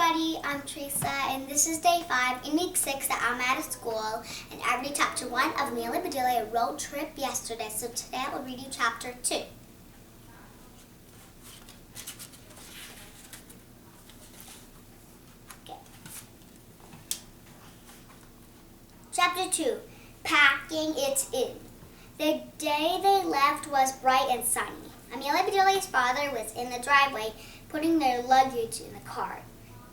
everybody, I'm Teresa, and this is day 5 in week 6 that I'm at school, and I read chapter 1 of Amelia Bedelia road trip yesterday, so today I will read you chapter 2. Okay. Chapter 2, Packing It In. The day they left was bright and sunny. Amelia Bedelia's father was in the driveway putting their luggage in the car.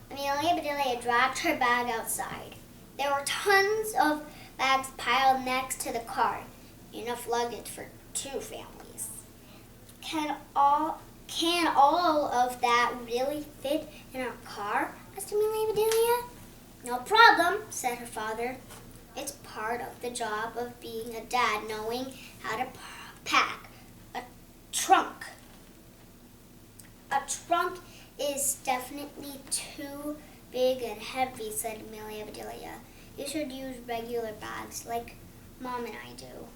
Amelia Bedelia dragged her bag outside. There were tons of bags piled next to the car, enough luggage for 2 families. Can all of that really fit in our car? Asked Amelia Bedelia. No problem, said her father. It's part of the job of being a dad, knowing how to pack a trunk. A trunk is definitely too big and heavy, said Amelia Bedelia. You should use regular bags like Mom and I do.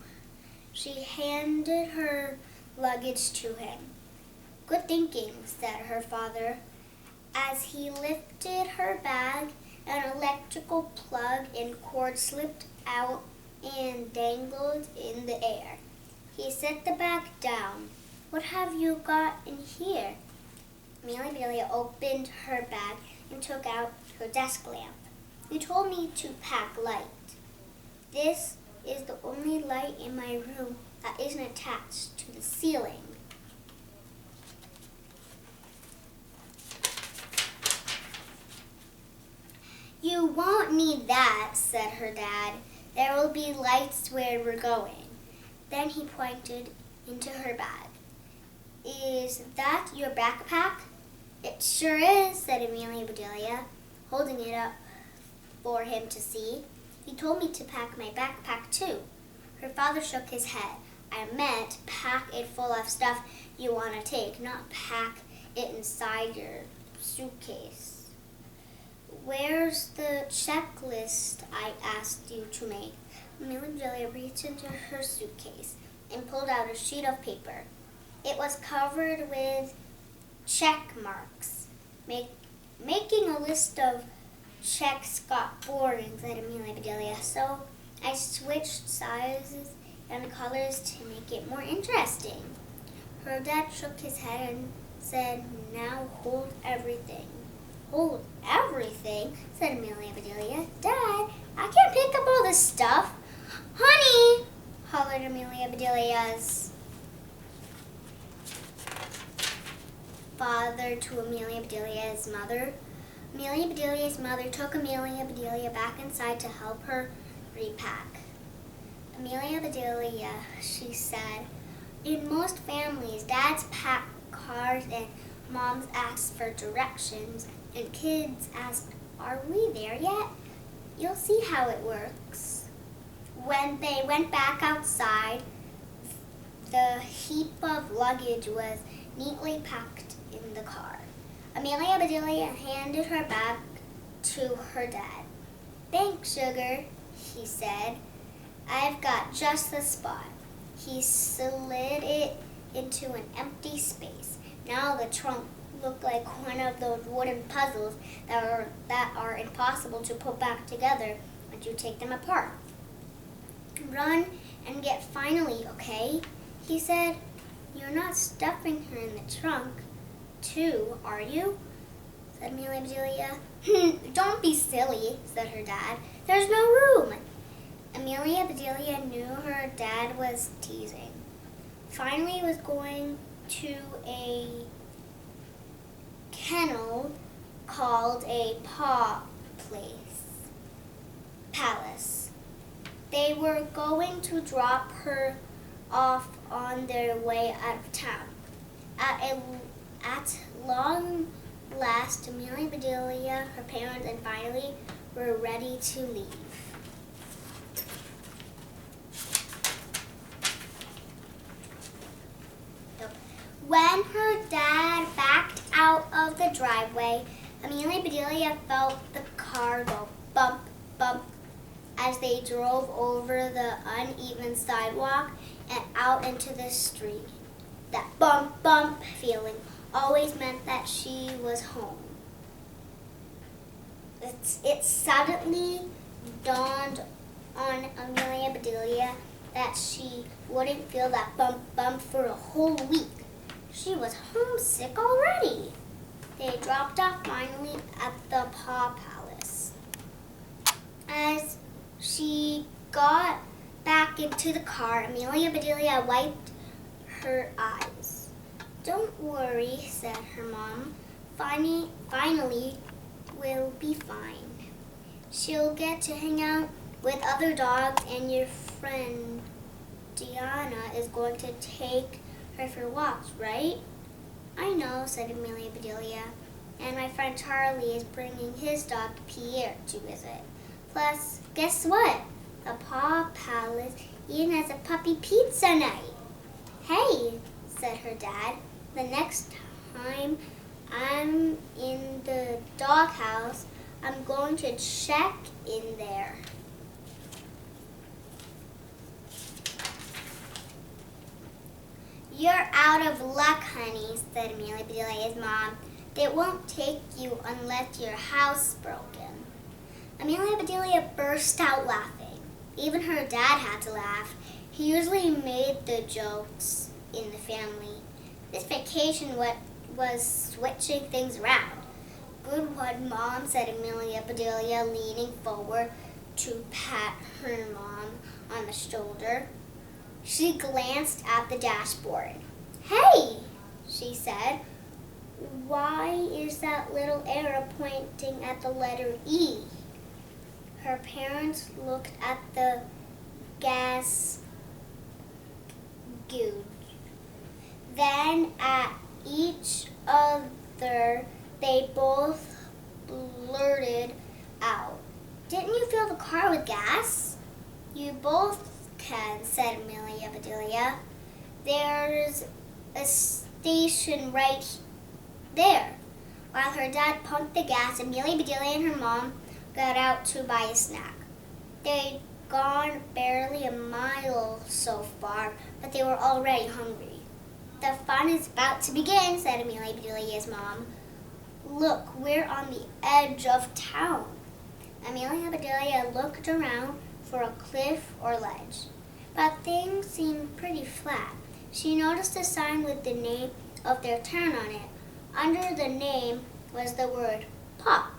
She handed her luggage to him. Good thinking, said her father. As he lifted her bag, an electrical plug and cord slipped out and dangled in the air. He set the bag down. What have you got in here? Amelia Bedelia opened her bag and took out her desk lamp. You told me to pack light. This is the only light in my room that isn't attached to the ceiling. You won't need that, said her dad. There will be lights where we're going. Then he pointed into her bag. Is that your backpack? It sure is, said Amelia Bedelia, holding it up for him to see. He told me to pack my backpack too. Her father shook his head. I meant pack it full of stuff you want to take, not pack it inside your suitcase. Where's the checklist I asked you to make? Amelia Bedelia reached into her suitcase and pulled out a sheet of paper. It was covered with check marks. Making a list of checks got boring, said Amelia Bedelia, so I switched sizes and colors to make it more interesting. Her dad shook his head and said, now hold everything. Hold everything, said Amelia Bedelia. Dad, I can't pick up all this stuff. Honey, hollered Amelia Bedelia's father to Amelia Bedelia's mother. Amelia Bedelia's mother took Amelia Bedelia back inside to help her repack. Amelia Bedelia, she said, in most families, dads pack cars and moms ask for directions and kids ask, are we there yet? You'll see how it works. When they went back outside, the heap of luggage was neatly packed in the car. Amelia Bedelia handed her bag to her dad. Thanks, sugar, he said. I've got just the spot. He slid it into an empty space. Now the trunk looked like one of those wooden puzzles that are impossible to put back together once you take them apart. Run and get finally, okay? He said. You're not stuffing her in the trunk, too, are you? Said Amelia Bedelia. Don't be silly, said her dad. There's no room. Amelia Bedelia knew her dad was teasing. Finally, he was going to a kennel called a palace. They were going to drop her off on their way out of town. At long last, Amelia Bedelia, her parents, and finally were ready to leave. When her dad backed out of the driveway, Amelia Bedelia felt the car go bump, bump as they drove over the uneven sidewalk and out into the street. That bump, bump feeling always meant that she was home. It suddenly dawned on Amelia Bedelia that she wouldn't feel that bump for a whole week. She was homesick already. They dropped off finally at the Paw Palace. As she got back into the car, Amelia Bedelia wiped her eyes. "Don't worry," said her mom. Finally, we'll be fine. She'll get to hang out with other dogs, and your friend Diana is going to take her for walks, right?" "I know," said Amelia Bedelia. "And my friend Charlie is bringing his dog Pierre to visit. Plus, guess what? The Paw Palace even has a puppy pizza night." "Hey," said her dad, "the next time I'm in the doghouse, I'm going to check in there." "You're out of luck, honey," said Amelia Bedelia's mom. "They won't take you unless your house is broken." Amelia Bedelia burst out laughing. Even her dad had to laugh. He usually made the jokes in the family. This vacation was switching things around. "Good one, Mom," said Amelia Bedelia, leaning forward to pat her mom on the shoulder. She glanced at the dashboard. "Hey," she said, "why is that little arrow pointing at the letter E?" Her parents looked at the gas gauge, then at each other. They both blurted out, "Didn't you fill the car with gas?" "You both can," said Amelia Bedelia. "There's a station right there." While her dad pumped the gas, Amelia Bedelia and her mom got out to buy a snack. They'd gone barely a mile so far, but they were already hungry. "The fun is about to begin," said Amelia Bedelia's mom. "Look, we're on the edge of town." Amelia Bedelia looked around for a cliff or ledge, but things seemed pretty flat. She noticed a sign with the name of their town on it. Under the name was the word "Pop"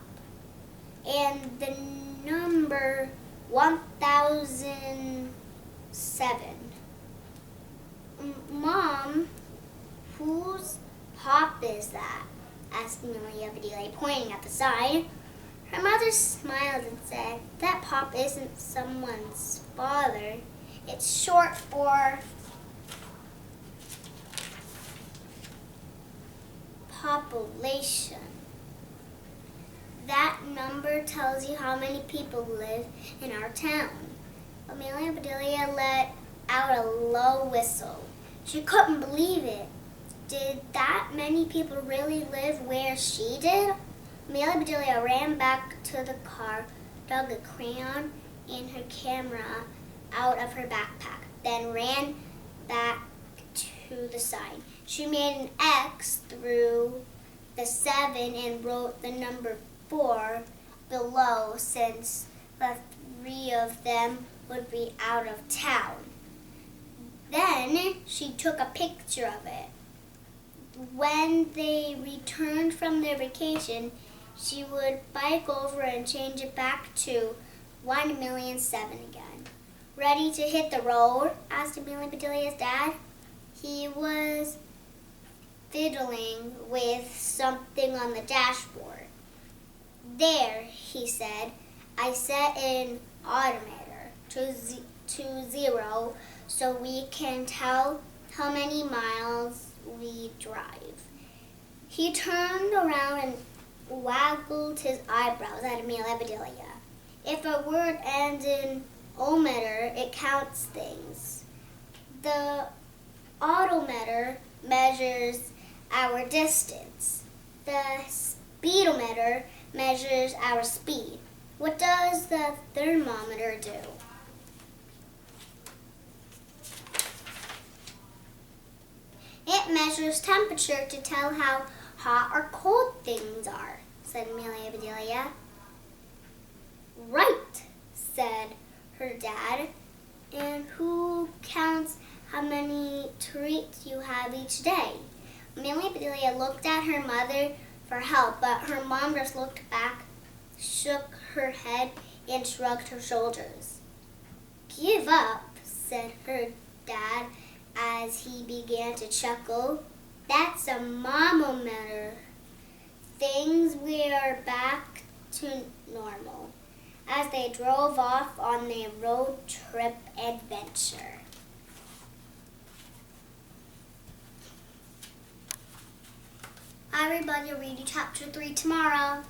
and the number 1007. "Mom, whose Pop is that?" asked Amelia Bedelia, pointing at the sign. Her mother smiled and said, "That Pop isn't someone's father. It's short for population. That number tells you how many people live in our town." Amelia Bedelia let out a low whistle. She couldn't believe it. Did that many people really live where she did? Amelia Bedelia ran back to the car, dug a crayon and her camera out of her backpack, then ran back to the sign. She made an X through the 7 and wrote the number 4 below, since the 3 of them would be out of town. Then she took a picture of it. When they returned from their vacation, she would bike over and change it back to 1,000,007 again. "Ready to hit the road?" asked Amelia Bedelia's dad. He was fiddling with something on the dashboard. "There," he said, "I set an odometer to 0 so we can tell how many miles we drive." He turned around and waggled his eyebrows at Amelia Bedelia. "If a word ends in ometer, it counts things. The odometer measures our distance. The speedometer measures our speed. What does the thermometer do?" "It measures temperature to tell how hot or cold things are," said Amelia Bedelia. Right, said her dad. And who counts how many treats you have each day? Amelia and Bedelia looked at her mother for help, but her mom just looked back, shook her head, and shrugged her shoulders. Give up, said her dad as he began to chuckle. That's a odometer. Things were back to normal as they drove off on their road trip adventure. Everybody will read you chapter 3 tomorrow.